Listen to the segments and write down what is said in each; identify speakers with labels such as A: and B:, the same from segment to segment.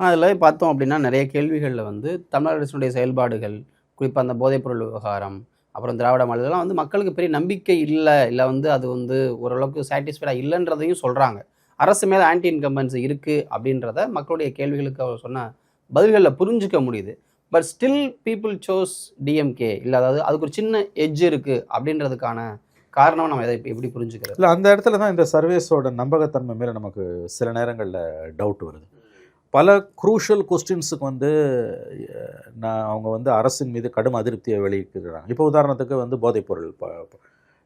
A: அதில் பார்த்தோம் அப்படின்னா நிறைய கேள்விகளில் வந்து தமிழக அரசினுடைய செயல்பாடுகள், குறிப்பா அந்த போதைப்பொருள் விவகாரம், அப்புறம் திராவிட மாடல் இதெல்லாம் வந்து மக்களுக்கு பெரிய நம்பிக்கை இல்ல. இல்ல வந்து அது வந்து ஓரளவுக்கு சாட்டிஸ்ஃபைடா இல்லன்றதையும் சொல்றாங்க. அரசு மேல ஆன்டி இன்கம்பன்சி இருக்கு அப்படின்றத மக்களுடைய கேள்விகளுக்கு அவர் சொன்ன பதில்கள்ல புரிஞ்சுக்க முடியுது. But still people chose DMK. இல்ல அதாவது அதுக்கு ஒரு சின்ன எட்ஜ் இருக்கு அப்படின்றதுக்கான காரணம் நம்ம எத எப்படி புரிஞ்சுக்கிறது?
B: இல்லை, அந்த இடத்துல தான் இந்த சர்வேஸோட நம்பகத்தன்மை மேலே நமக்கு சில நேரங்களில் டவுட் வருது. பல குரூஷியல் கொஸ்டின்ஸுக்கு வந்து அவங்க வந்து அரசின் மீது கடும் அதிருப்தியை வெளியிட்டிருக்கிறாங்க. இப்போ உதாரணத்துக்கு வந்து போதைப்பொருள்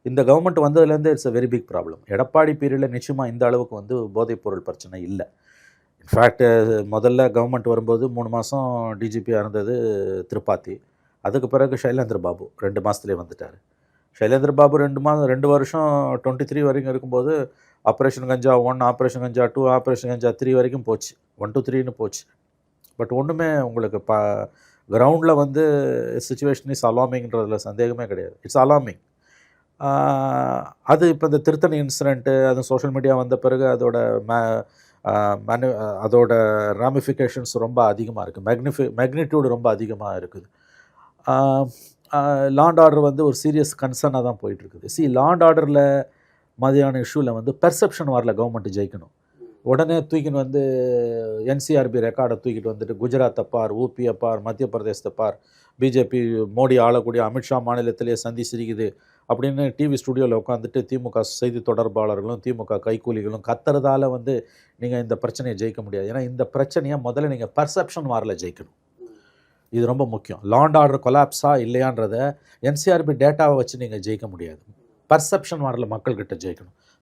B: இந்த கவர்மெண்ட் வந்ததுலேருந்து it's a very big problem. Edappadi பீரியடில் நிச்சயமாக இந்த அளவுக்கு வந்து போதைப்பொருள் பிரச்சனை இல்லை. இன்ஃபேக்ட் முதல்ல கவர்மெண்ட் வரும்போது 3 மாதம் டிஜிபியாக இருந்தது திரிபாதி. அதுக்கு பிறகு சைலேந்திர பாபு 2 மாதத்துலேயே வந்துட்டார். சைலேந்திர பாபு 2 வருஷம் 23 வரைக்கும் இருக்கும்போது ஆப்ரேஷன் கஞ்சா 1, ஆப்ரேஷன் கஞ்சா 2, ஆப்ரேஷன் கஞ்சா 3 வரைக்கும் போச்சு. 1 to 3ன்னு போச்சு. பட் ஒன்றுமே உங்களுக்கு கிரவுண்டில் வந்து சிச்சுவேஷன் இஸ் அலாமிங்கிறதுல சந்தேகமே கிடையாது. It's alarming. அது இப்போ இந்த திருத்தணி இன்சிடெண்ட்டு அது சோஷியல் மீடியா வந்த பிறகு அதோட ராமிஃபிகேஷன்ஸ் ரொம்ப அதிகமாக இருக்குது. மேக்னிடியூடு ரொம்ப அதிகமாக இருக்குது. லா அண்ட் ஆர்டர் வந்து ஒரு சீரியஸ் கன்சர்னாக தான் போயிட்டுருக்குது. லா அண்ட் ஆர்டரில் மாதிரியான இஷ்யூவில் வந்து பெர்செப்ஷன் வரல கவர்மெண்ட் ஜெயிக்கணும். உடனே தூக்கின்னு வந்து என்சிஆர்பி ரெக்கார்டை தூக்கிட்டு வந்துட்டு குஜராத்தை பார், ஊபியை பார், மத்திய பிரதேசத்தை பார், பிஜேபி மோடி ஆளக்கூடிய அமித்ஷா மாநிலத்திலே சந்தி சிரிக்குது அப்படின்னு டிவி ஸ்டுடியோவில் உட்காந்துட்டு திமுக செய்தி தொடர்பாளர்களும் திமுக கைக்கூலிகளும் கத்துறதால வந்து நீங்கள் இந்த பிரச்சனையை ஜெயிக்க முடியாது. ஏன்னா இந்த பிரச்சனையை முதல்ல நீங்கள் பெர்செப்ஷன் வாரில் ஜெயிக்கணும். இது ரொம்ப முக்கியம். லா அண்ட் ஆர்டர் கொலாப்ஸா இல்லையான்றதை என்சிஆர்பி டேட்டாவை வச்சு நீங்கள் ஜெயிக்க முடியாது. பர்செப்ஷன் வாரில் மக்கள்கிட்ட ஜெயிக்கணும்.